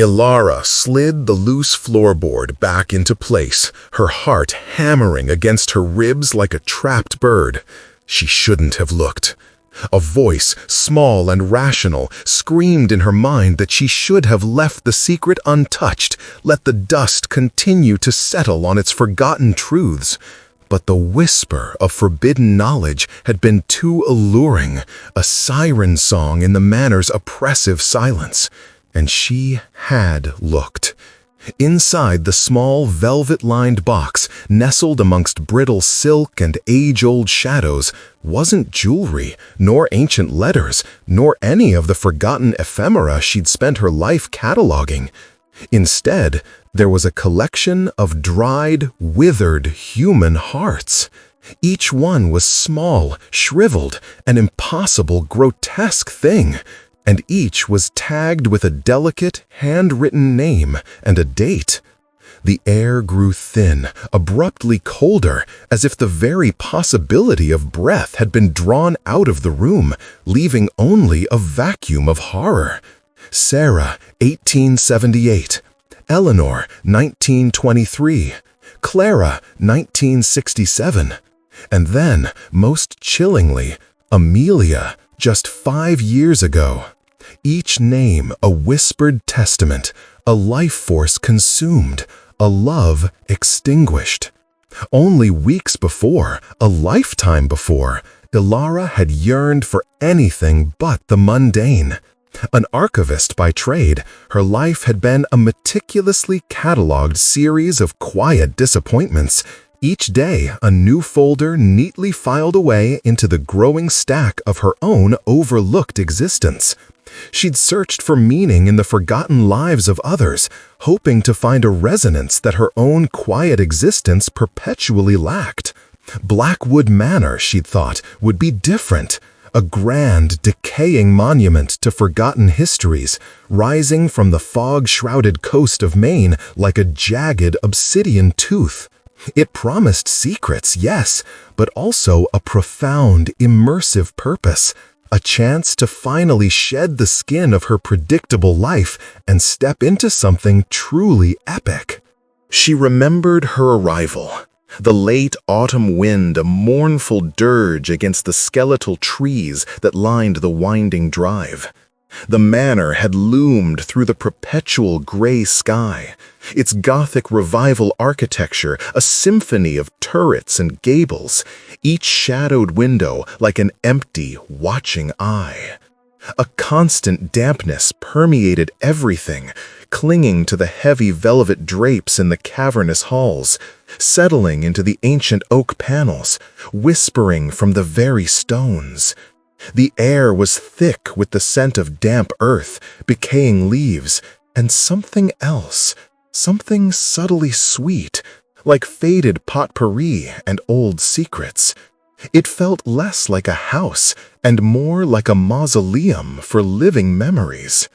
Ilara slid the loose floorboard back into place, her heart hammering against her ribs like a trapped bird. She shouldn't have looked. A voice, small and rational, screamed in her mind that she should have left the secret untouched, let the dust continue to settle on its forgotten truths. But the whisper of forbidden knowledge had been too alluring, a siren song in the Manor's oppressive silence. And she had looked. Inside the small velvet-lined box, nestled amongst brittle silk and age-old shadows, wasn't jewelry, nor ancient letters, nor any of the forgotten ephemera she'd spent her life cataloging. Instead, there was a collection of dried, withered human hearts. Each one was small, shriveled, an impossible, grotesque thing. And each was tagged with a delicate, handwritten name and a date. The air grew thin, abruptly colder, as if the very possibility of breath had been drawn out of the room, leaving only a vacuum of horror. Sarah, 1878. Eleanor, 1923. Clara, 1967. And then, most chillingly, Amelia, just 5 years ago. Each name a whispered testament, a life force consumed, a love extinguished. Only weeks before, a lifetime before, Ilara had yearned for anything but the mundane. An archivist by trade, her life had been a meticulously catalogued series of quiet disappointments, each day a new folder neatly filed away into the growing stack of her own overlooked existence. She'd searched for meaning in the forgotten lives of others, hoping to find a resonance that her own quiet existence perpetually lacked. Blackwood Manor, she'd thought, would be different. A grand, decaying monument to forgotten histories, rising from the fog-shrouded coast of Maine like a jagged obsidian tooth. It promised secrets, yes, but also a profound, immersive purpose, a chance to finally shed the skin of her predictable life and step into something truly epic. She remembered her arrival, the late autumn wind a mournful dirge against the skeletal trees that lined the winding drive. The manor had loomed through the perpetual gray sky, its Gothic revival architecture a symphony of turrets and gables, each shadowed window like an empty, watching eye. A constant dampness permeated everything, clinging to the heavy velvet drapes in the cavernous halls, settling into the ancient oak panels, whispering from the very stones. The air was thick with the scent of damp earth, decaying leaves, and something else, something subtly sweet, like faded potpourri and old secrets. It felt less like a house and more like a mausoleum for living memories.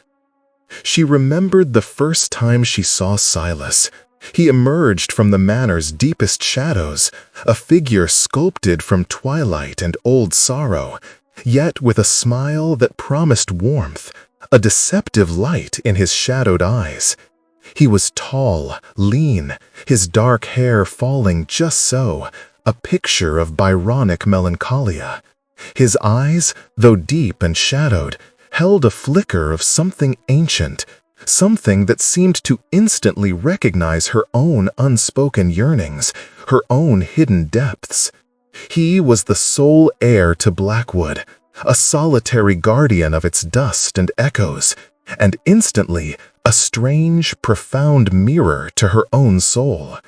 She remembered the first time she saw Silas. He emerged from the manor's deepest shadows, a figure sculpted from twilight and old sorrow, yet with a smile that promised warmth, a deceptive light in his shadowed eyes. He was tall, lean, his dark hair falling just so, a picture of Byronic melancholia. His eyes, though deep and shadowed, held a flicker of something ancient, something that seemed to instantly recognize her own unspoken yearnings, her own hidden depths. He was the sole heir to Blackwood, a solitary guardian of its dust and echoes, and instantly a strange, profound mirror to her own soul.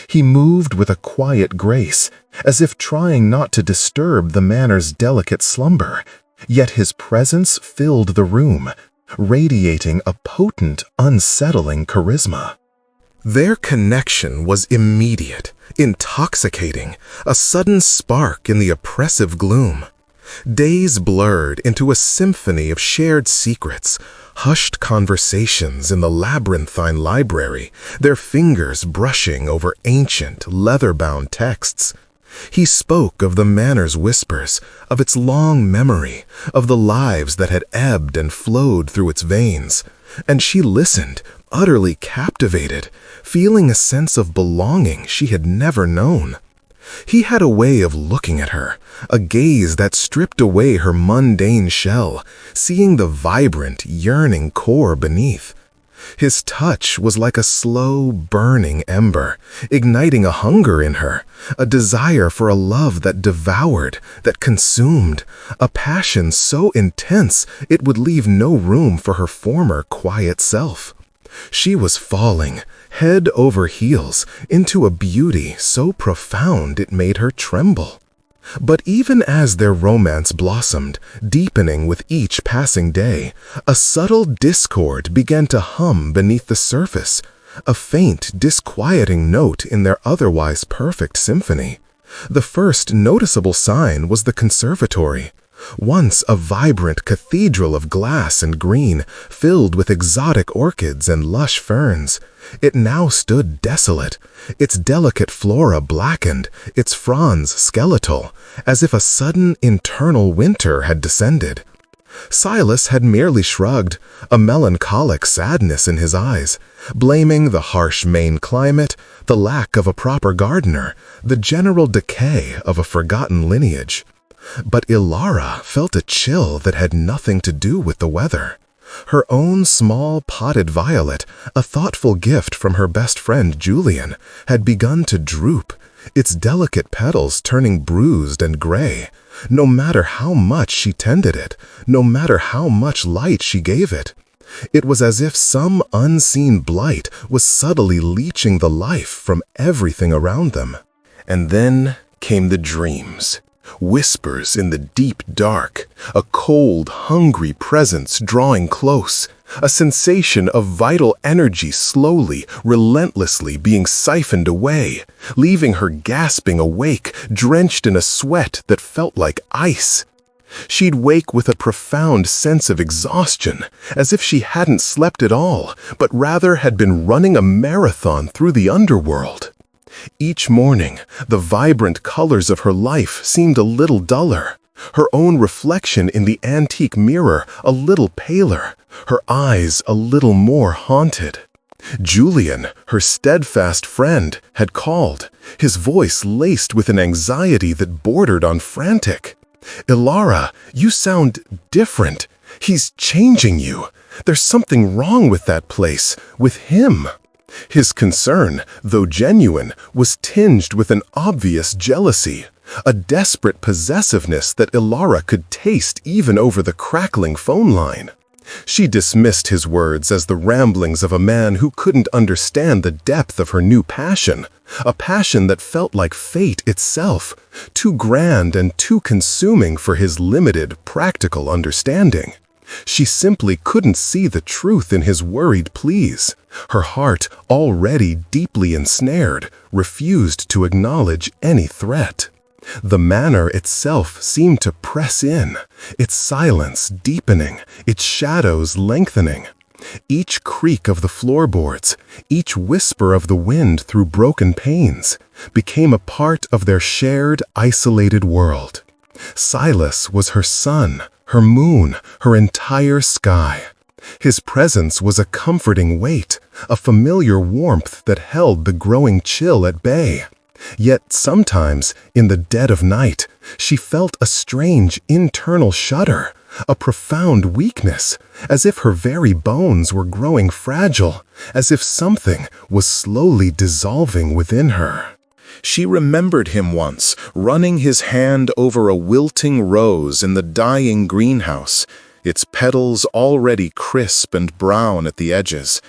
He moved with a quiet grace, as if trying not to disturb the manor's delicate slumber, yet his presence filled the room, radiating a potent, unsettling charisma. Their connection was immediate, intoxicating, a sudden spark in the oppressive gloom. Days blurred into a symphony of shared secrets, hushed conversations in the labyrinthine library, their fingers brushing over ancient, leather-bound texts. He spoke of the manor's whispers, of its long memory, of the lives that had ebbed and flowed through its veins, and she listened, utterly captivated, feeling a sense of belonging she had never known. He had a way of looking at her, a gaze that stripped away her mundane shell, seeing the vibrant, yearning core beneath. His touch was like a slow, burning ember, igniting a hunger in her, a desire for a love that devoured, that consumed, a passion so intense it would leave no room for her former quiet self. She was falling, head over heels, into a beauty so profound it made her tremble. But even as their romance blossomed, deepening with each passing day, a subtle discord began to hum beneath the surface, a faint, disquieting note in their otherwise perfect symphony. The first noticeable sign was the conservatory. Once a vibrant cathedral of glass and green, filled with exotic orchids and lush ferns, it now stood desolate, its delicate flora blackened, its fronds skeletal, as if a sudden internal winter had descended. Silas had merely shrugged, a melancholic sadness in his eyes, blaming the harsh Maine climate, the lack of a proper gardener, the general decay of a forgotten lineage. But Ilara felt a chill that had nothing to do with the weather. Her own small potted violet, a thoughtful gift from her best friend Julian, had begun to droop, its delicate petals turning bruised and gray. No matter how much she tended it, no matter how much light she gave it, it was as if some unseen blight was subtly leeching the life from everything around them. And then came the dreams. Whispers in the deep dark, a cold, hungry presence drawing close, a sensation of vital energy slowly, relentlessly being siphoned away, leaving her gasping awake, drenched in a sweat that felt like ice. She'd wake with a profound sense of exhaustion, as if she hadn't slept at all, but rather had been running a marathon through the underworld. Each morning, the vibrant colors of her life seemed a little duller, her own reflection in the antique mirror a little paler, her eyes a little more haunted. Julian, her steadfast friend, had called, his voice laced with an anxiety that bordered on frantic. "Ilara, you sound different. He's changing you. There's something wrong with that place, with him." His concern, though genuine, was tinged with an obvious jealousy, a desperate possessiveness that Ilara could taste even over the crackling phone line. She dismissed his words as the ramblings of a man who couldn't understand the depth of her new passion, a passion that felt like fate itself, too grand and too consuming for his limited, practical understanding. She simply couldn't see the truth in his worried pleas. Her heart, already deeply ensnared, refused to acknowledge any threat. The manor itself seemed to press in, its silence deepening, its shadows lengthening. Each creak of the floorboards, each whisper of the wind through broken panes, became a part of their shared, isolated world. Silas was her sun, her moon, her entire sky. His presence was a comforting weight, a familiar warmth that held the growing chill at bay. Yet sometimes, in the dead of night, she felt a strange internal shudder, a profound weakness, as if her very bones were growing fragile, as if something was slowly dissolving within her. She remembered him once, running his hand over a wilting rose in the dying greenhouse, its petals already crisp and brown at the edges.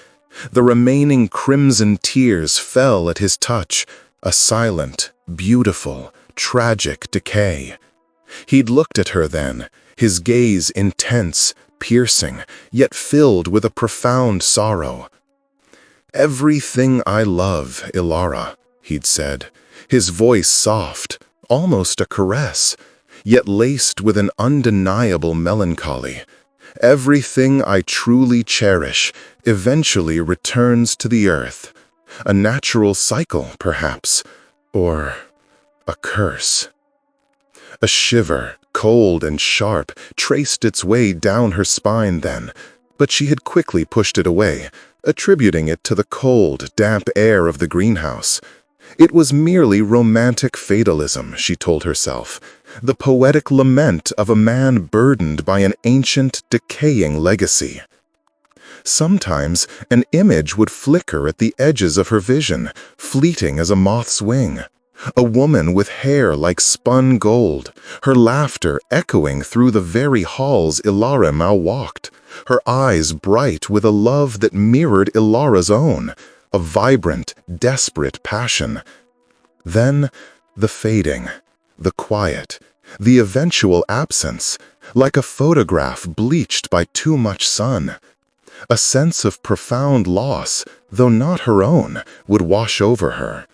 The remaining crimson tears fell at his touch, a silent, beautiful, tragic decay. He'd looked at her then, his gaze intense, piercing, yet filled with a profound sorrow. "Everything I love, Ilara," he'd said, his voice soft, almost a caress, yet laced with an undeniable melancholy. "Everything I truly cherish eventually returns to the earth. A natural cycle, perhaps, or a curse." A shiver, cold and sharp, traced its way down her spine then, but she had quickly pushed it away, attributing it to the cold, damp air of the greenhouse. It was merely romantic fatalism, she told herself, the poetic lament of a man burdened by an ancient, decaying legacy. Sometimes an image would flicker at the edges of her vision, fleeting as a moth's wing. A woman with hair like spun gold, her laughter echoing through the very halls Ilara now walked, her eyes bright with a love that mirrored Ilara's own, a vibrant, desperate passion. Then the fading, the quiet, the eventual absence, like a photograph bleached by too much sun. A sense of profound loss, though not her own, would wash over her.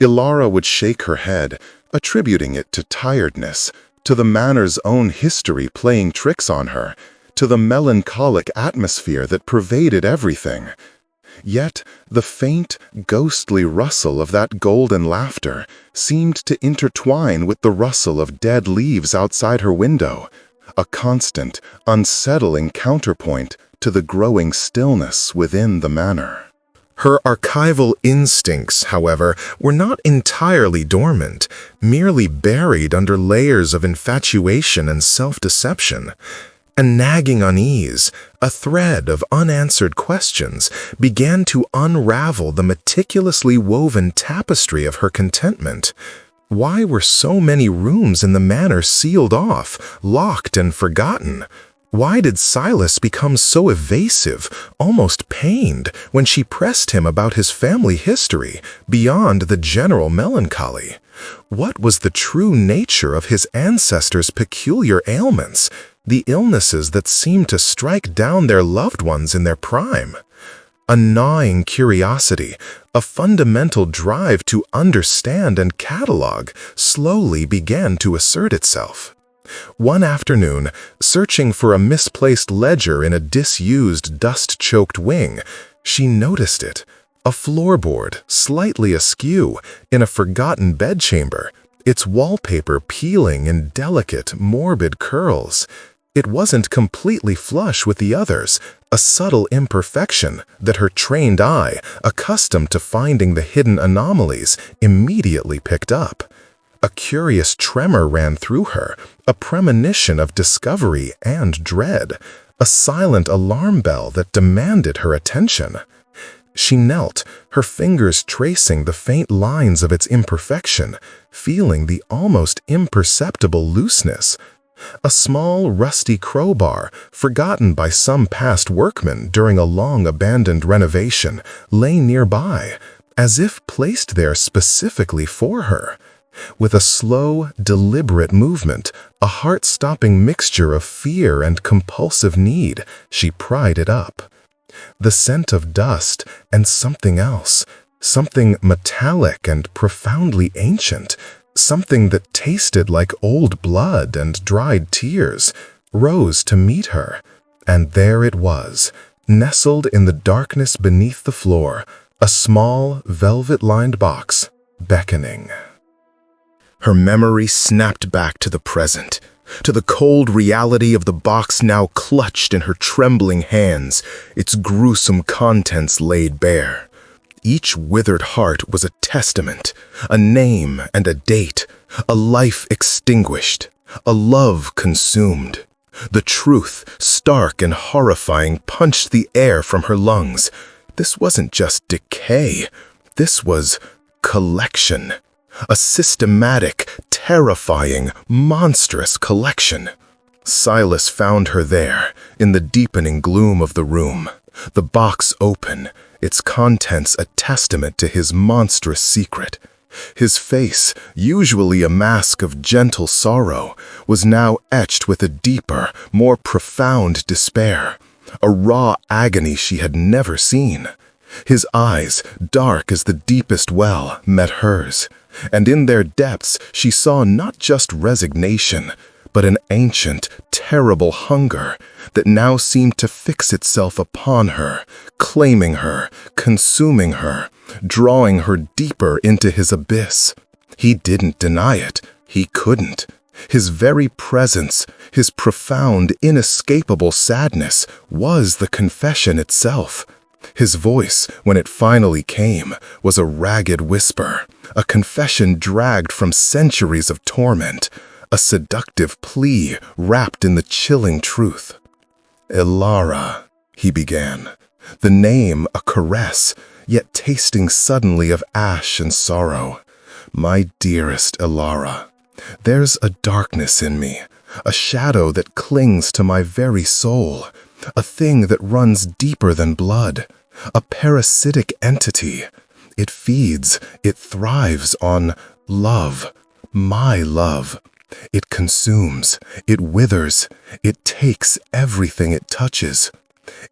Ilara would shake her head, attributing it to tiredness, to the Manor's own history playing tricks on her, to the melancholic atmosphere that pervaded everything. Yet the faint, ghostly rustle of that golden laughter seemed to intertwine with the rustle of dead leaves outside her window, a constant, unsettling counterpoint to the growing stillness within the Manor. Her archival instincts, however, were not entirely dormant, merely buried under layers of infatuation and self-deception. A nagging unease, a thread of unanswered questions, began to unravel the meticulously woven tapestry of her contentment. Why were so many rooms in the Manor sealed off, locked and forgotten? Why did Silas become so evasive, almost pained, when she pressed him about his family history, beyond the general melancholy? What was the true nature of his ancestors' peculiar ailments, the illnesses that seemed to strike down their loved ones in their prime? A gnawing curiosity, a fundamental drive to understand and catalog, slowly began to assert itself. One afternoon, searching for a misplaced ledger in a disused, dust-choked wing, she noticed it, a floorboard slightly askew in a forgotten bedchamber, its wallpaper peeling in delicate, morbid curls. It wasn't completely flush with the others, a subtle imperfection that her trained eye, accustomed to finding the hidden anomalies, immediately picked up. A curious tremor ran through her, a premonition of discovery and dread, a silent alarm bell that demanded her attention. She knelt, her fingers tracing the faint lines of its imperfection, feeling the almost imperceptible looseness. A small, rusty crowbar, forgotten by some past workman during a long-abandoned renovation, lay nearby, as if placed there specifically for her. With a slow, deliberate movement, a heart-stopping mixture of fear and compulsive need, she pried it up. The scent of dust and something else, something metallic and profoundly ancient, something that tasted like old blood and dried tears, rose to meet her. And there it was, nestled in the darkness beneath the floor, a small, velvet-lined box, beckoning. Her memory snapped back to the present, to the cold reality of the box now clutched in her trembling hands, its gruesome contents laid bare. Each withered heart was a testament, a name and a date, a life extinguished, a love consumed. The truth, stark and horrifying, punched the air from her lungs. This wasn't just decay, this was collection. A systematic, terrifying, monstrous collection. Silas found her there, in the deepening gloom of the room, the box open, its contents a testament to his monstrous secret. His face, usually a mask of gentle sorrow, was now etched with a deeper, more profound despair, a raw agony she had never seen. His eyes, dark as the deepest well, met hers, and in their depths she saw not just resignation, but an ancient, terrible hunger that now seemed to fix itself upon her, claiming her, consuming her, drawing her deeper into his abyss. He didn't deny it. He couldn't. His very presence, his profound, inescapable sadness, was the confession itself. His voice, when it finally came, was a ragged whisper, a confession dragged from centuries of torment, a seductive plea wrapped in the chilling truth. "Elara," he began, the name a caress, yet tasting suddenly of ash and sorrow. "My dearest Elara, there's a darkness in me, a shadow that clings to my very soul, a thing that runs deeper than blood, a parasitic entity. It feeds, it thrives on love, my love. It consumes, it withers, it takes everything it touches.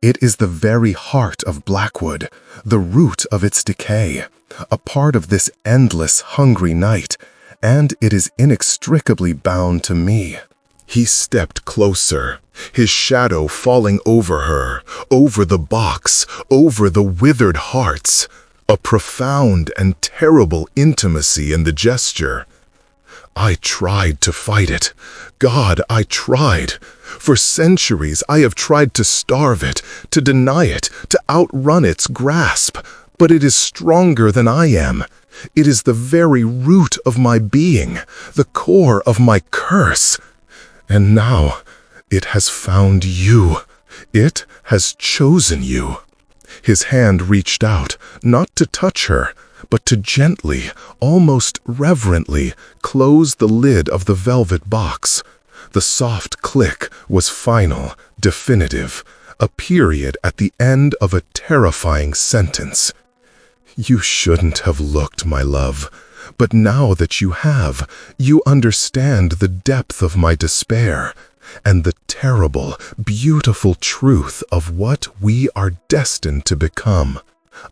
It is the very heart of Blackwood, the root of its decay, a part of this endless, hungry night, and it is inextricably bound to me." He stepped closer, his shadow falling over her, over the box, over the withered hearts, a profound and terrible intimacy in the gesture. "I tried to fight it. God, I tried. For centuries I have tried to starve it, to deny it, to outrun its grasp. But it is stronger than I am. It is the very root of my being, the core of my curse. And now it has found you. It has chosen you." His hand reached out, not to touch her, but to gently, almost reverently, close the lid of the velvet box. The soft click was final, definitive, a period at the end of a terrifying sentence. "You shouldn't have looked, my love, but now that you have, you understand the depth of my despair, and the terrible, beautiful truth of what we are destined to become."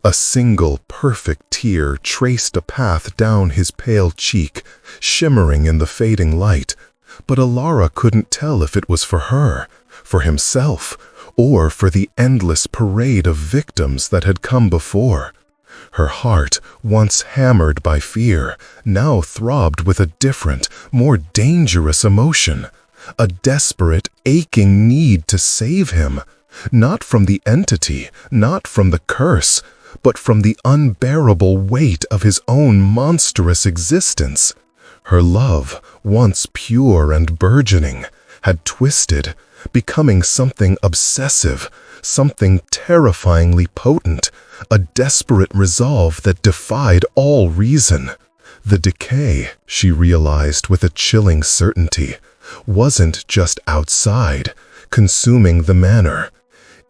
A single perfect tear traced a path down his pale cheek, shimmering in the fading light, but Elara couldn't tell if it was for her, for himself, or for the endless parade of victims that had come before. Her heart, once hammered by fear, now throbbed with a different, more dangerous emotion, a desperate, aching need to save him, not from the entity, not from the curse, but from the unbearable weight of his own monstrous existence. Her love, once pure and burgeoning, had twisted, becoming something obsessive, something terrifyingly potent, a desperate resolve that defied all reason. The decay, she realized with a chilling certainty, wasn't just outside, consuming the manor.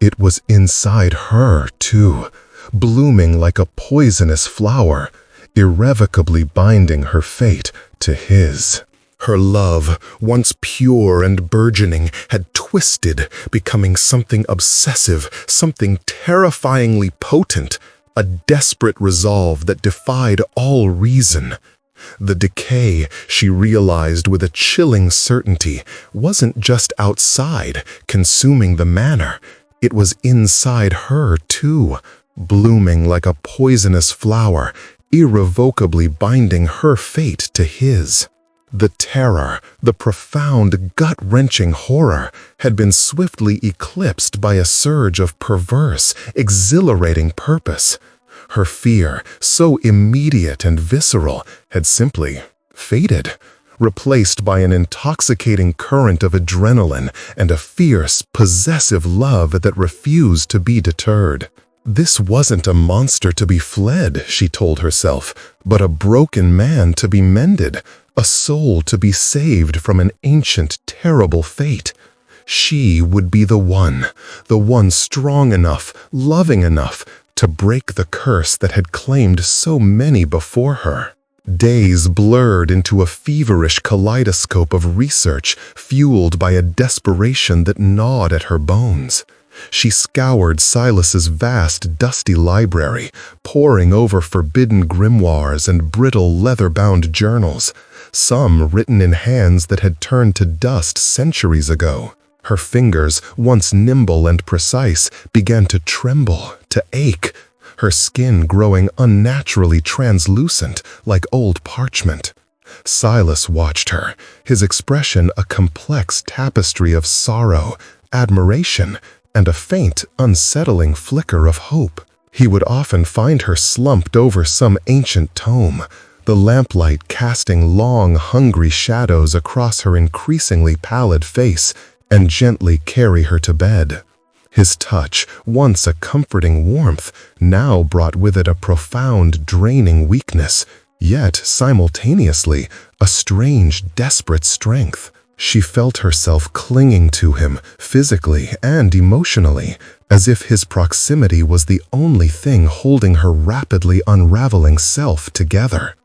It was inside her, too, blooming like a poisonous flower, irrevocably binding her fate to his. Her love, once pure and burgeoning, had twisted, becoming something obsessive, something terrifyingly potent, a desperate resolve that defied all reason. The decay, she realized with a chilling certainty, wasn't just outside, consuming the manor. It was inside her, too, blooming like a poisonous flower, irrevocably binding her fate to his. The terror, the profound, gut-wrenching horror, had been swiftly eclipsed by a surge of perverse, exhilarating purpose. Her fear, so immediate and visceral, had simply faded, replaced by an intoxicating current of adrenaline and a fierce, possessive love that refused to be deterred. This wasn't a monster to be fled, she told herself, but a broken man to be mended, a soul to be saved from an ancient, terrible fate. She would be the one strong enough, loving enough, to break the curse that had claimed so many before her. Days blurred into a feverish kaleidoscope of research fueled by a desperation that gnawed at her bones. She scoured Silas's vast, dusty library, poring over forbidden grimoires and brittle, leather-bound journals, some written in hands that had turned to dust centuries ago. Her fingers, once nimble and precise, began to tremble, to ache, her skin growing unnaturally translucent like old parchment. Silas watched her, his expression a complex tapestry of sorrow, admiration, and a faint, unsettling flicker of hope. He would often find her slumped over some ancient tome, the lamplight casting long, hungry shadows across her increasingly pallid face, and gently carry her to bed. His touch, once a comforting warmth, now brought with it a profound, draining weakness, yet simultaneously a strange, desperate strength. She felt herself clinging to him, physically and emotionally, as if his proximity was the only thing holding her rapidly unraveling self together.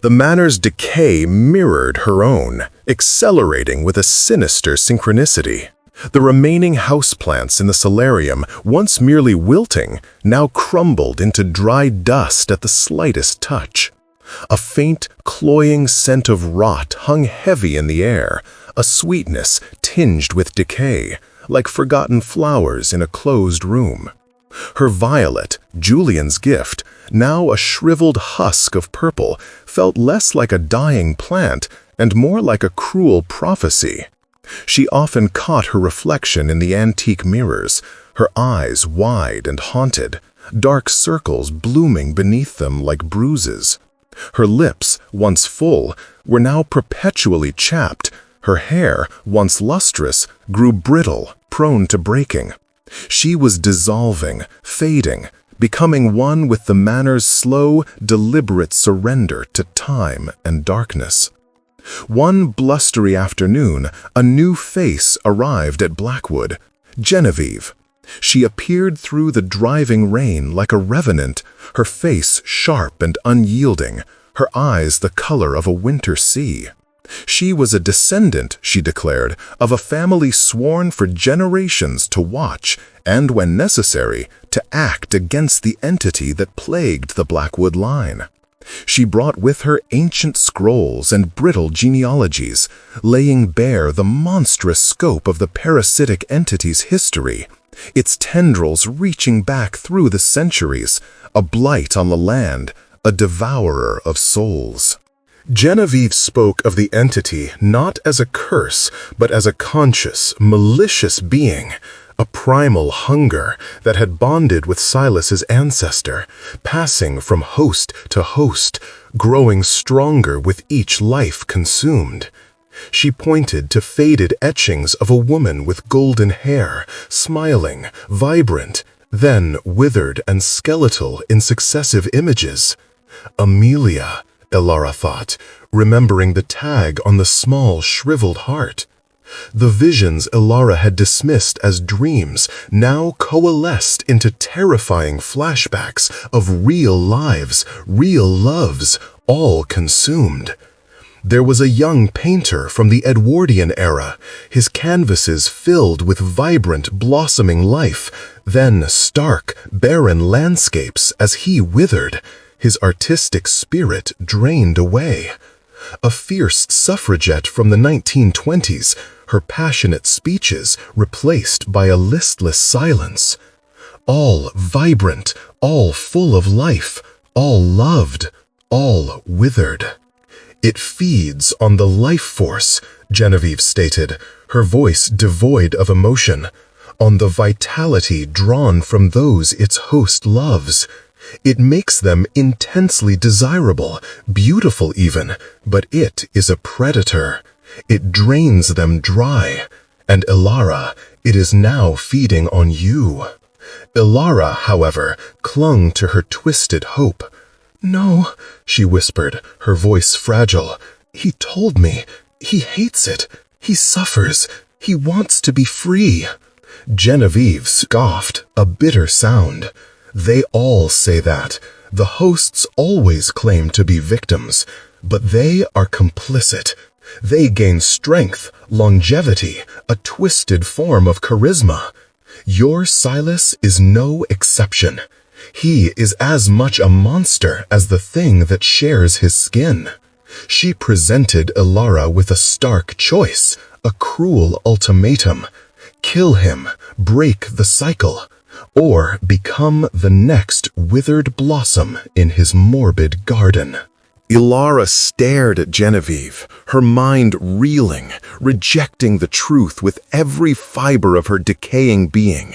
The Manor's decay mirrored her own, accelerating with a sinister synchronicity. The remaining houseplants in the solarium, once merely wilting, now crumbled into dry dust at the slightest touch. A faint, cloying scent of rot hung heavy in the air, a sweetness tinged with decay, like forgotten flowers in a closed room. Her violet, Julian's gift, now a shriveled husk of purple, felt less like a dying plant and more like a cruel prophecy. She often caught her reflection in the antique mirrors, her eyes wide and haunted, dark circles blooming beneath them like bruises. Her lips, once full, were now perpetually chapped. Her hair, once lustrous, grew brittle, prone to breaking. She was dissolving, fading, becoming one with the Manor's slow, deliberate surrender to time and darkness. One blustery afternoon, a new face arrived at Blackwood, Genevieve. She appeared through the driving rain like a revenant, her face sharp and unyielding, her eyes the color of a winter sea. She was a descendant, she declared, of a family sworn for generations to watch and, when necessary, to act against the entity that plagued the Blackwood line. She brought with her ancient scrolls and brittle genealogies, laying bare the monstrous scope of the parasitic entity's history, its tendrils reaching back through the centuries, a blight on the land, a devourer of souls. Genevieve spoke of the entity not as a curse, but as a conscious, malicious being, a primal hunger that had bonded with Silas's ancestor, passing from host to host, growing stronger with each life consumed. She pointed to faded etchings of a woman with golden hair, smiling, vibrant, then withered and skeletal in successive images. Amelia, Elara thought, remembering the tag on the small, shriveled heart. The visions Elara had dismissed as dreams now coalesced into terrifying flashbacks of real lives, real loves, all consumed. There was a young painter from the Edwardian era, his canvases filled with vibrant, blossoming life, then stark, barren landscapes as he withered, his artistic spirit drained away. A fierce suffragette from the 1920s, her passionate speeches replaced by a listless silence. All vibrant, all full of life, all loved, all withered. It feeds on the life force, Genevieve stated, her voice devoid of emotion, on the vitality drawn from those its host loves. It makes them intensely desirable, beautiful even, but it is a predator. It drains them dry. And Elara, it is now feeding on you. Elara, however, clung to her twisted hope. "No," she whispered, her voice fragile. "He told me. He hates it. He suffers. He wants to be free." Genevieve scoffed, a bitter sound. "They all say that. The hosts always claim to be victims, but they are complicit. They gain strength, longevity, a twisted form of charisma. Your Silas is no exception. He is as much a monster as the thing that shares his skin." She presented Elara with a stark choice, a cruel ultimatum. Kill him, break the cycle, or become the next withered blossom in his morbid garden. Ilara stared at Genevieve, her mind reeling, rejecting the truth with every fiber of her decaying being.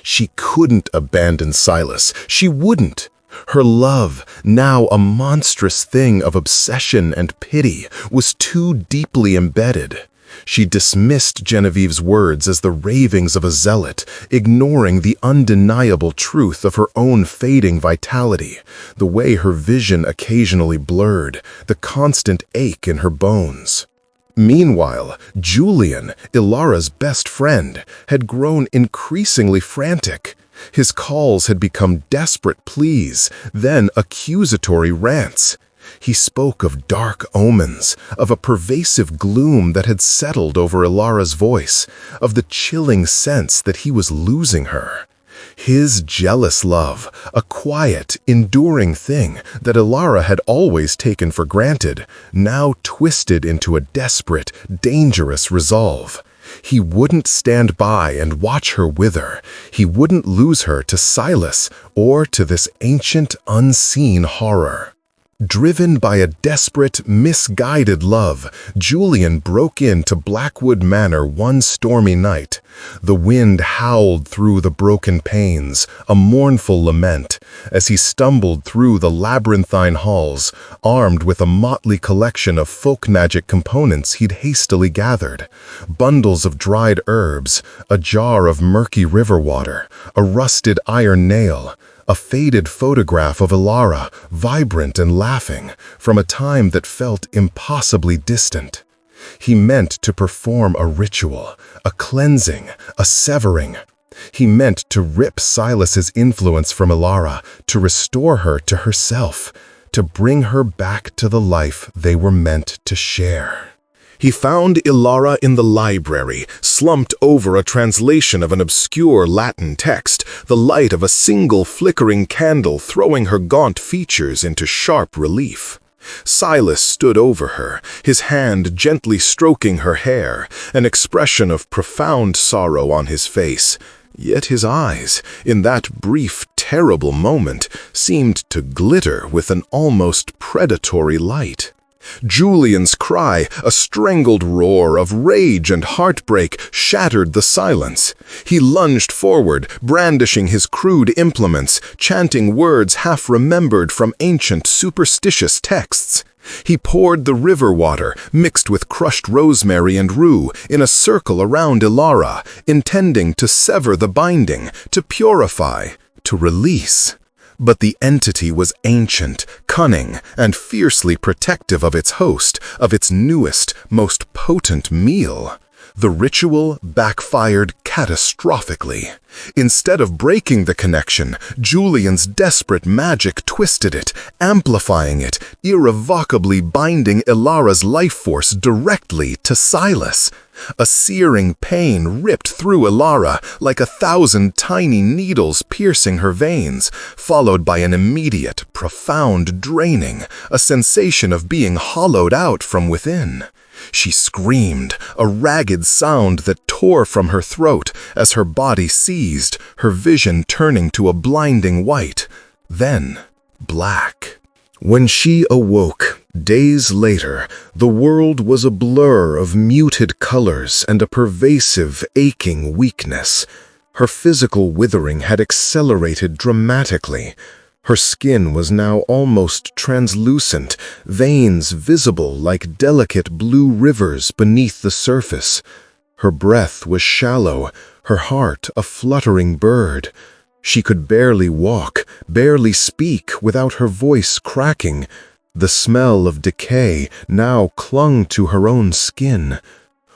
She couldn't abandon Silas. She wouldn't. Her love, now a monstrous thing of obsession and pity, was too deeply embedded. She dismissed Genevieve's words as the ravings of a zealot, ignoring the undeniable truth of her own fading vitality, the way her vision occasionally blurred, the constant ache in her bones. Meanwhile, Julian, Ilara's best friend, had grown increasingly frantic. His calls had become desperate pleas, then accusatory rants. He spoke of dark omens, of a pervasive gloom that had settled over Ilara's voice, of the chilling sense that he was losing her. His jealous love, a quiet, enduring thing that Ilara had always taken for granted, now twisted into a desperate, dangerous resolve. He wouldn't stand by and watch her wither. He wouldn't lose her to Silas or to this ancient, unseen horror. Driven by a desperate, misguided love, Julian broke into Blackwood Manor one stormy night. The wind howled through the broken panes, a mournful lament, as he stumbled through the labyrinthine halls, armed with a motley collection of folk magic components he'd hastily gathered. Bundles of dried herbs, a jar of murky river water, a rusted iron nail, a faded photograph of Ilara, vibrant and laughing, from a time that felt impossibly distant. He meant to perform a ritual, a cleansing, a severing. He meant to rip Silas's influence from Ilara, to restore her to herself, to bring her back to the life they were meant to share. He found Ilara in the library, slumped over a translation of an obscure Latin text, the light of a single flickering candle throwing her gaunt features into sharp relief. Silas stood over her, his hand gently stroking her hair, an expression of profound sorrow on his face. Yet his eyes, in that brief, terrible moment, seemed to glitter with an almost predatory light. Julian's cry, a strangled roar of rage and heartbreak, shattered the silence. He lunged forward, brandishing his crude implements, chanting words half-remembered from ancient superstitious texts. He poured the river water, mixed with crushed rosemary and rue, in a circle around Ilara, intending to sever the binding, to purify, to release. But the entity was ancient, cunning, and fiercely protective of its host, of its newest, most potent meal. The ritual backfired catastrophically. Instead of breaking the connection, Julian's desperate magic twisted it, amplifying it, irrevocably binding Ilara's life force directly to Silas. A searing pain ripped through Ilara like 1,000 tiny needles piercing her veins, followed by an immediate, profound draining, a sensation of being hollowed out from within. She screamed, a ragged sound that tore from her throat as her body seized, her vision turning to a blinding white, then black. When she awoke, days later, the world was a blur of muted colors and a pervasive, aching weakness. Her physical withering had accelerated dramatically. Her skin was now almost translucent, veins visible like delicate blue rivers beneath the surface. Her breath was shallow, her heart a fluttering bird. She could barely walk, barely speak without her voice cracking. The smell of decay now clung to her own skin.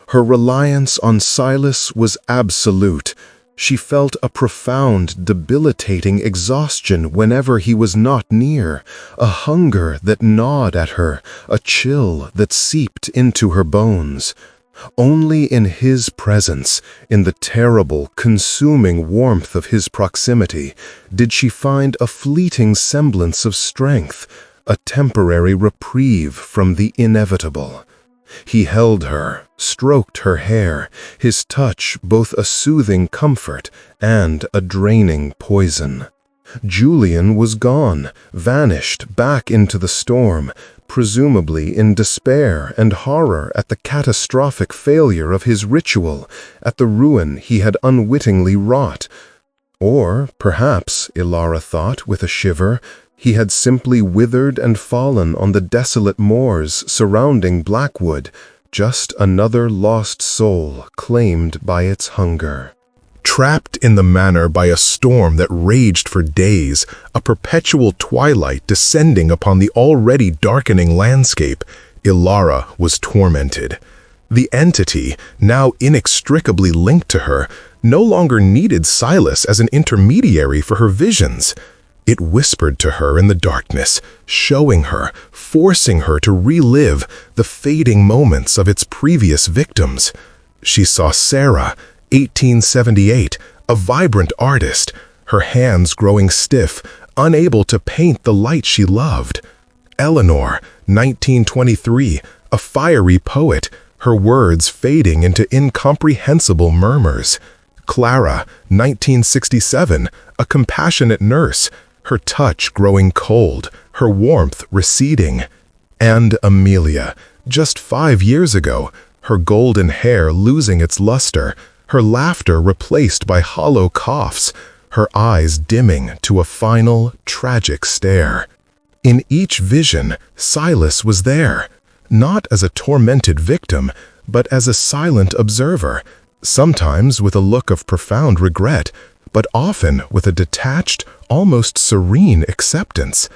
Her reliance on Silas was absolute. She felt a profound, debilitating exhaustion whenever he was not near, a hunger that gnawed at her, a chill that seeped into her bones. Only in his presence, in the terrible, consuming warmth of his proximity, did she find a fleeting semblance of strength, a temporary reprieve from the inevitable. He held her, stroked her hair, his touch both a soothing comfort and a draining poison. Julian was gone, vanished back into the storm, presumably in despair and horror at the catastrophic failure of his ritual, at the ruin he had unwittingly wrought. Or, perhaps, Ilara thought with a shiver, he had simply withered and fallen on the desolate moors surrounding Blackwood, just another lost soul claimed by its hunger. Trapped in the manor by a storm that raged for days, a perpetual twilight descending upon the already darkening landscape, Ilara was tormented. The entity, now inextricably linked to her, no longer needed Silas as an intermediary for her visions. It whispered to her in the darkness, showing her, forcing her to relive the fading moments of its previous victims. She saw Sarah, 1878, a vibrant artist, her hands growing stiff, unable to paint the light she loved. Eleanor, 1923, a fiery poet, her words fading into incomprehensible murmurs. Clara, 1967, a compassionate nurse, her touch growing cold, her warmth receding. And Amelia, just 5 years ago, her golden hair losing its luster, her laughter replaced by hollow coughs, her eyes dimming to a final, tragic stare. In each vision, Silas was there, not as a tormented victim, but as a silent observer, sometimes with a look of profound regret, but often with a detached, almost serene acceptance.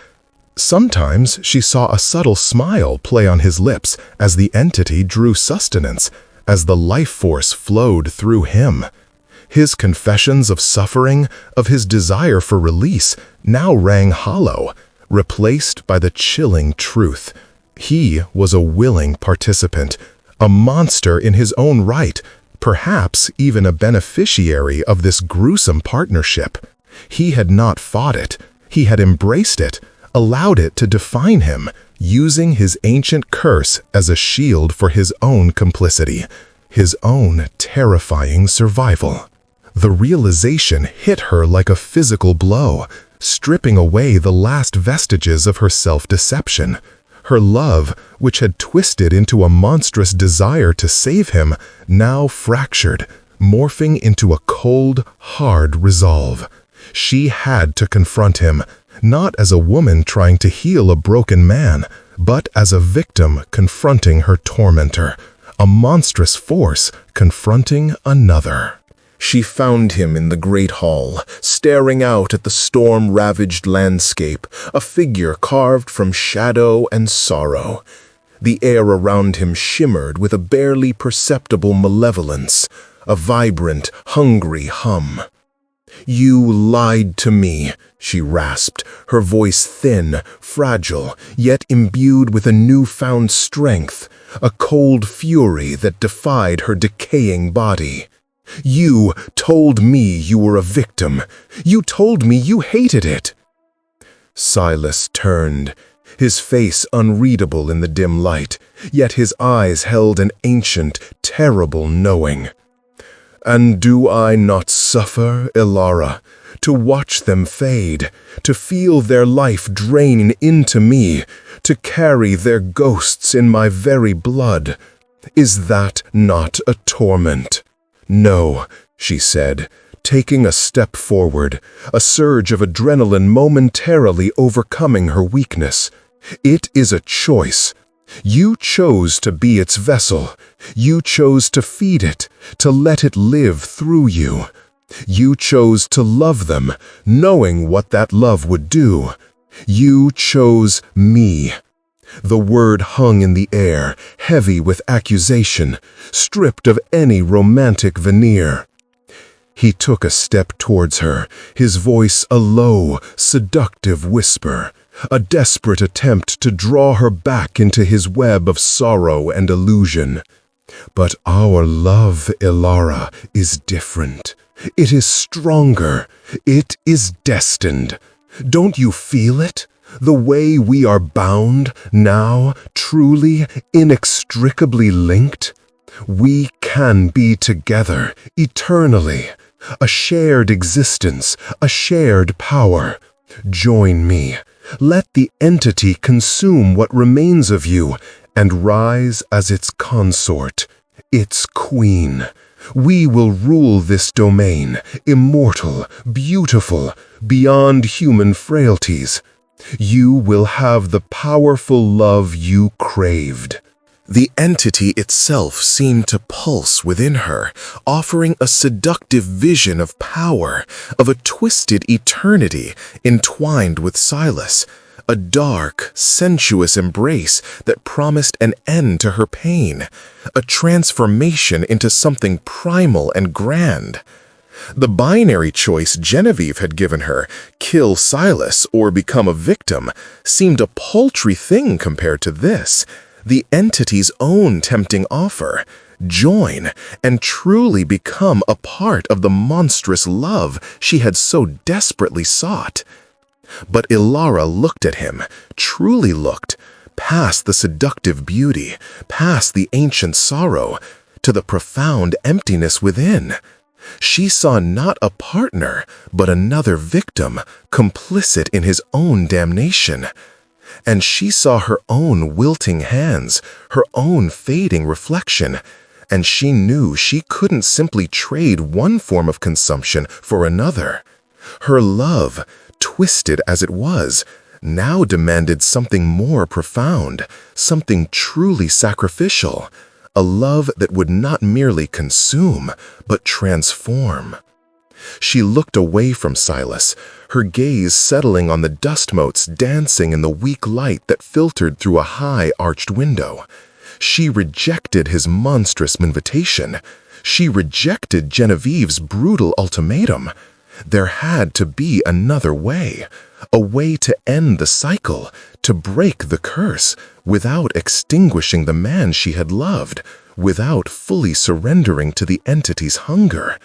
Sometimes she saw a subtle smile play on his lips as the entity drew sustenance, as the life force flowed through him. His confessions of suffering, of his desire for release, now rang hollow, replaced by the chilling truth. He was a willing participant, a monster in his own right, perhaps even a beneficiary of this gruesome partnership. He had not fought it. He had embraced it, allowed it to define him, using his ancient curse as a shield for his own complicity, his own terrifying survival. The realization hit her like a physical blow, stripping away the last vestiges of her self-deception. Her love, which had twisted into a monstrous desire to save him, now fractured, morphing into a cold, hard resolve. She had to confront him, not as a woman trying to heal a broken man, but as a victim confronting her tormentor, a monstrous force confronting another. She found him in the great hall, staring out at the storm-ravaged landscape, a figure carved from shadow and sorrow. The air around him shimmered with a barely perceptible malevolence, a vibrant, hungry hum. "You lied to me," she rasped, her voice thin, fragile, yet imbued with a newfound strength, a cold fury that defied her decaying body. "You told me you were a victim. You told me you hated it." Silas turned, his face unreadable in the dim light, yet his eyes held an ancient, terrible knowing. "And do I not suffer, Ilara, to watch them fade, to feel their life drain into me, to carry their ghosts in my very blood? Is that not a torment?" "No," she said, taking a step forward, a surge of adrenaline momentarily overcoming her weakness. "It is a choice. You chose to be its vessel. You chose to feed it, to let it live through you. You chose to love them, knowing what that love would do. You chose me." The word hung in the air, heavy with accusation, stripped of any romantic veneer. He took a step towards her, his voice a low, seductive whisper, a desperate attempt to draw her back into his web of sorrow and illusion. "But our love, Ilara, is different. It is stronger. It is destined. Don't you feel it? The way we are bound, now, truly, inextricably linked? We can be together, eternally. A shared existence, a shared power. Join me. Let the entity consume what remains of you and rise as its consort, its queen. We will rule this domain, immortal, beautiful, beyond human frailties. You will have the powerful love you craved." The entity itself seemed to pulse within her, offering a seductive vision of power, of a twisted eternity entwined with Silas, a dark, sensuous embrace that promised an end to her pain, a transformation into something primal and grand. The binary choice Genevieve had given her, kill Silas or become a victim, seemed a paltry thing compared to this, the entity's own tempting offer: join and truly become a part of the monstrous love she had so desperately sought. But Ilara looked at him, truly looked, past the seductive beauty, past the ancient sorrow, to the profound emptiness within. She saw not a partner, but another victim, complicit in his own damnation. And she saw her own wilting hands, her own fading reflection, and she knew she couldn't simply trade one form of consumption for another. Her love, twisted as it was, now demanded something more profound, something truly sacrificial, a love that would not merely consume, but transform. She looked away from Silas, her gaze settling on the dust motes dancing in the weak light that filtered through a high-arched window. She rejected his monstrous invitation. She rejected Genevieve's brutal ultimatum. There had to be another way, a way to end the cycle, to break the curse, without extinguishing the man she had loved, without fully surrendering to the entity's hunger.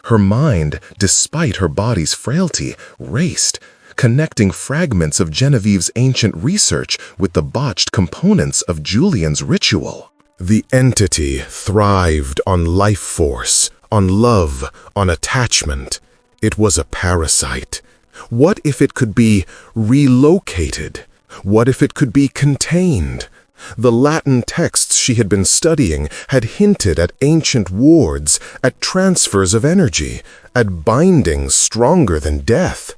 Her mind, despite her body's frailty, raced, connecting fragments of Genevieve's ancient research with the botched components of Julian's ritual. The entity thrived on life force, on love, on attachment. It was a parasite. What if it could be relocated? What if it could be contained? The Latin texts she had been studying had hinted at ancient wards, at transfers of energy, at bindings stronger than death.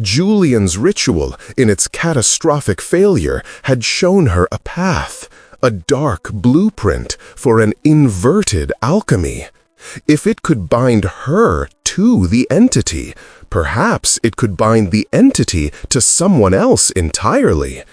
Julian's ritual, in its catastrophic failure, had shown her a path, a dark blueprint for an inverted alchemy. If it could bind her to the entity, perhaps it could bind the entity to someone else entirely.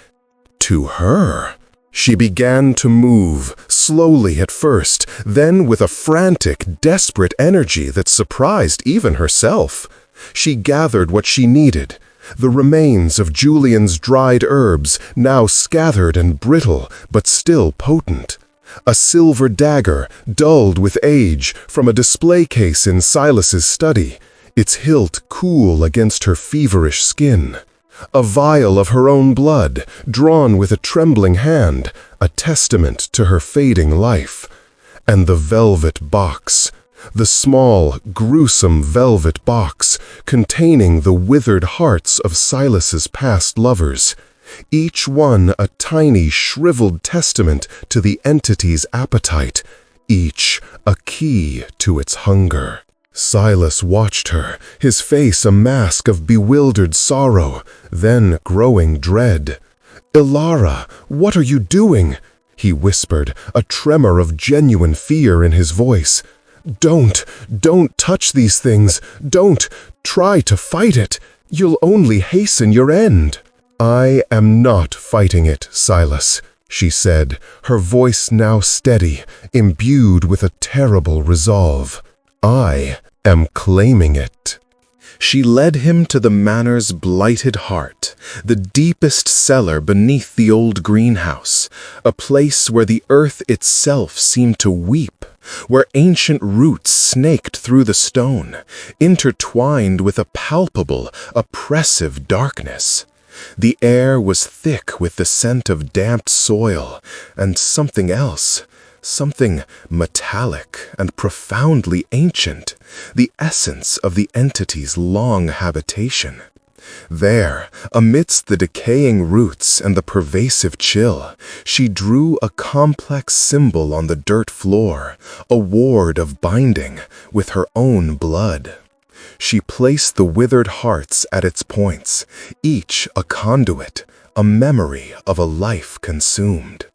To her. She began to move, slowly at first, then with a frantic, desperate energy that surprised even herself. She gathered what she needed, the remains of Julian's dried herbs, now scattered and brittle, but still potent. A silver dagger, dulled with age, from a display case in Silas's study, its hilt cool against her feverish skin. A vial of her own blood, drawn with a trembling hand, a testament to her fading life. And the velvet box, the small, gruesome velvet box, containing the withered hearts of Silas's past lovers, each one a tiny, shriveled testament to the entity's appetite, each a key to its hunger. Silas watched her, his face a mask of bewildered sorrow, then growing dread. "Ilara, what are you doing?" he whispered, a tremor of genuine fear in his voice. Don't touch these things. Don't try to fight it. You'll only hasten your end." "I am not fighting it, Silas," she said, her voice now steady, imbued with a terrible resolve. "I am claiming it." She led him to the Manor's blighted heart, the deepest cellar beneath the old greenhouse, a place where the earth itself seemed to weep, where ancient roots snaked through the stone, intertwined with a palpable, oppressive darkness. The air was thick with the scent of damp soil, and something else, something metallic and profoundly ancient, the essence of the entity's long habitation. There, amidst the decaying roots and the pervasive chill, she drew a complex symbol on the dirt floor, a ward of binding with her own blood. She placed the withered hearts at its points, each a conduit, a memory of a life consumed.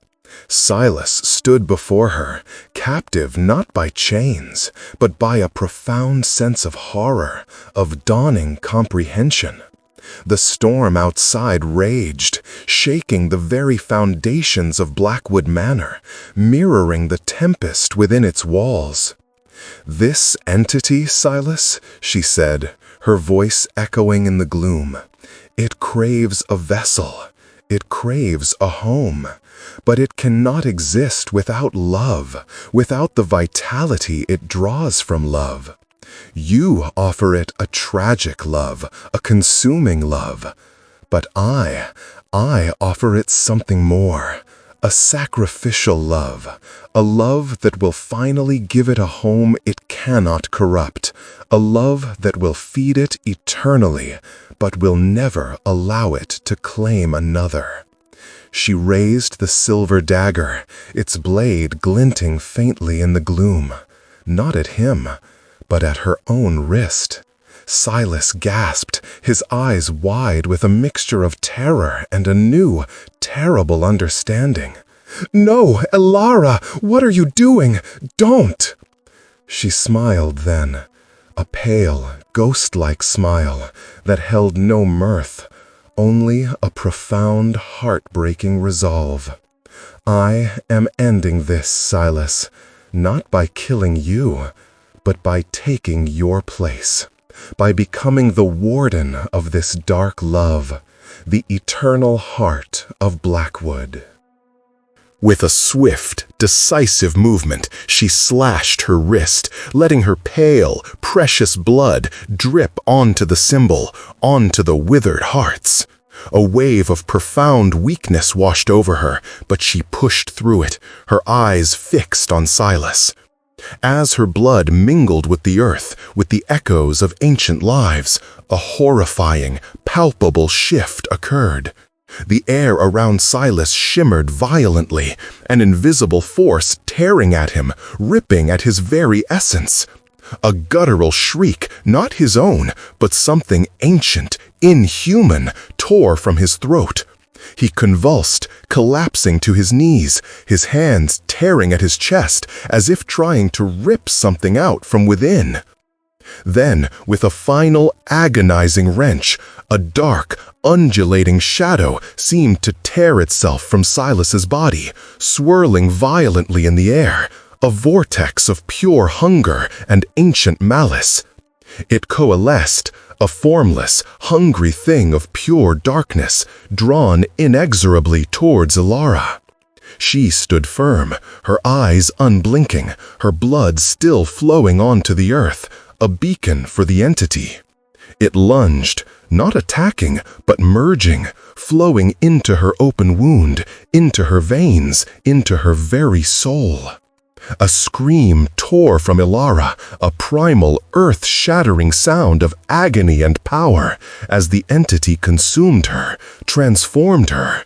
Silas stood before her, captive not by chains, but by a profound sense of horror, of dawning comprehension. The storm outside raged, shaking the very foundations of Blackwood Manor, mirroring the tempest within its walls. "This entity, Silas," she said, her voice echoing in the gloom, "it craves a vessel, it craves a home, but it cannot exist without love, without the vitality it draws from love. You offer it a tragic love, a consuming love, but I offer it something more. A sacrificial love, a love that will finally give it a home it cannot corrupt, a love that will feed it eternally, but will never allow it to claim another." She raised the silver dagger, its blade glinting faintly in the gloom, not at him, but at her own wrist. Silas gasped, his eyes wide with a mixture of terror and a new, terrible understanding. "No, Elara, what are you doing? Don't!" She smiled then, a pale, ghost-like smile that held no mirth, only a profound, heart-breaking resolve. "I am ending this, Silas, not by killing you, but by taking your place, by becoming the warden of this dark love, the eternal heart of Blackwood." With a swift, decisive movement, she slashed her wrist, letting her pale, precious blood drip onto the symbol, onto the withered hearts. A wave of profound weakness washed over her, but she pushed through it, her eyes fixed on Silas. As her blood mingled with the earth, with the echoes of ancient lives, a horrifying, palpable shift occurred. The air around Silas shimmered violently, an invisible force tearing at him, ripping at his very essence. A guttural shriek, not his own, but something ancient, inhuman, tore from his throat. He convulsed, collapsing to his knees, his hands tearing at his chest, as if trying to rip something out from within. Then, with a final agonizing wrench, a dark, undulating shadow seemed to tear itself from Silas's body, swirling violently in the air, a vortex of pure hunger and ancient malice. It coalesced, a formless, hungry thing of pure darkness, drawn inexorably towards Elara. She stood firm, her eyes unblinking, her blood still flowing onto the earth, a beacon for the entity. It lunged, not attacking, but merging, flowing into her open wound, into her veins, into her very soul. A scream tore from Elara, a primal, earth-shattering sound of agony and power, as the entity consumed her, transformed her.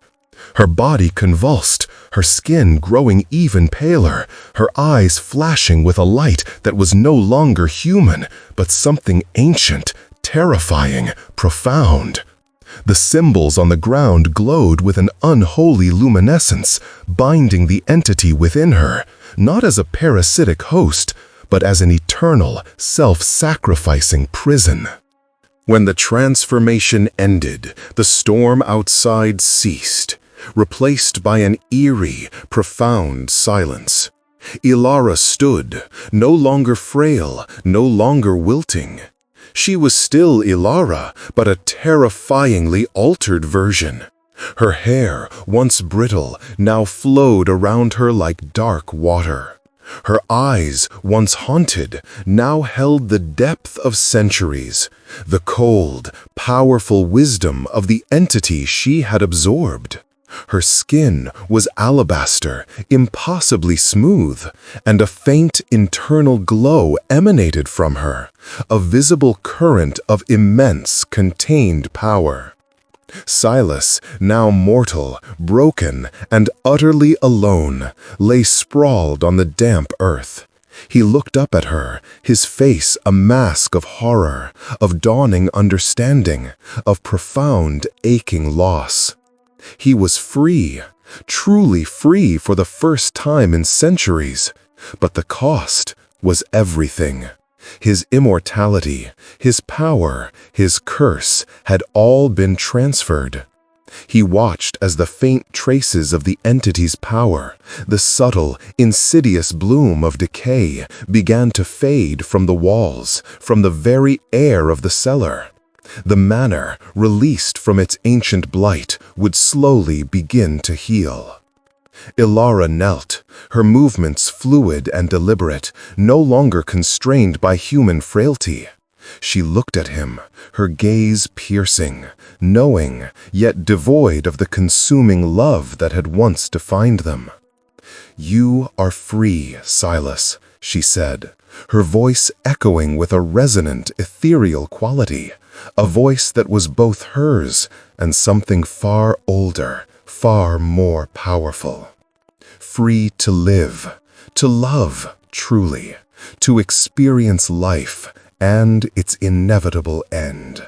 Her body convulsed, her skin growing even paler, her eyes flashing with a light that was no longer human, but something ancient, terrifying, profound. The symbols on the ground glowed with an unholy luminescence, binding the entity within her, not as a parasitic host, but as an eternal, self-sacrificing prison. When the transformation ended, the storm outside ceased, replaced by an eerie, profound silence. Elara stood, no longer frail, no longer wilting. She was still Elara, but a terrifyingly altered version. Her hair, once brittle, now flowed around her like dark water. Her eyes, once haunted, now held the depth of centuries, the cold, powerful wisdom of the entity she had absorbed. Her skin was alabaster, impossibly smooth, and a faint internal glow emanated from her, a visible current of immense contained power. Silas, now mortal, broken, and utterly alone, lay sprawled on the damp earth. He looked up at her, his face a mask of horror, of dawning understanding, of profound, aching loss. He was free, truly free for the first time in centuries, but the cost was everything. His immortality, his power, his curse had all been transferred. He watched as the faint traces of the entity's power, the subtle, insidious bloom of decay, began to fade from the walls, from the very air of the cellar. The manor, released from its ancient blight, would slowly begin to heal. Ilara knelt, her movements fluid and deliberate, no longer constrained by human frailty. She looked at him, her gaze piercing, knowing, yet devoid of the consuming love that had once defined them. "You are free, Silas," she said, her voice echoing with a resonant, ethereal quality, a voice that was both hers and something far older, far more powerful. Free to live, to love truly, to experience life and its inevitable end.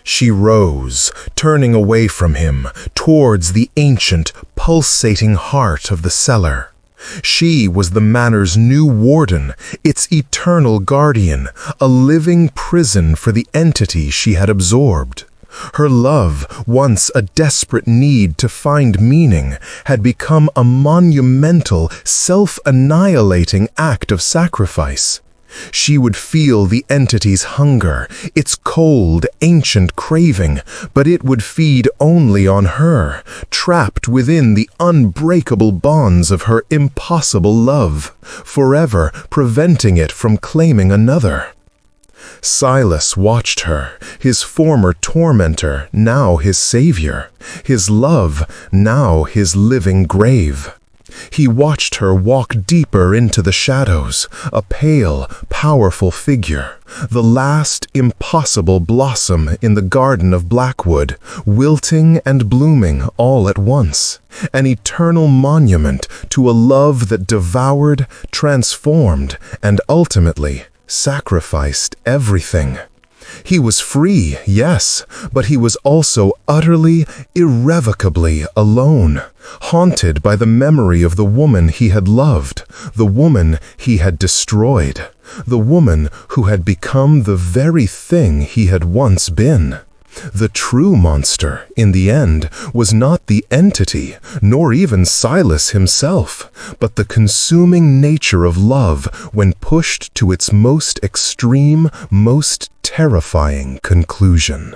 She rose, turning away from him, towards the ancient, pulsating heart of the cellar. She was the manor's new warden, its eternal guardian, a living prison for the entity she had absorbed. Her love, once a desperate need to find meaning, had become a monumental, self-annihilating act of sacrifice. She would feel the entity's hunger, its cold, ancient craving, but it would feed only on her, trapped within the unbreakable bonds of her impossible love, forever preventing it from claiming another. Silas watched her, his former tormentor, now his savior, his love, now his living grave. He watched her walk deeper into the shadows, a pale, powerful figure, the last impossible blossom in the garden of Blackwood, wilting and blooming all at once, an eternal monument to a love that devoured, transformed, and ultimately sacrificed everything. He was free, yes, but he was also utterly, irrevocably alone, haunted by the memory of the woman he had loved, the woman he had destroyed, the woman who had become the very thing he had once been. The true monster, in the end, was not the entity, nor even Silas himself, but the consuming nature of love when pushed to its most extreme, most terrifying conclusion.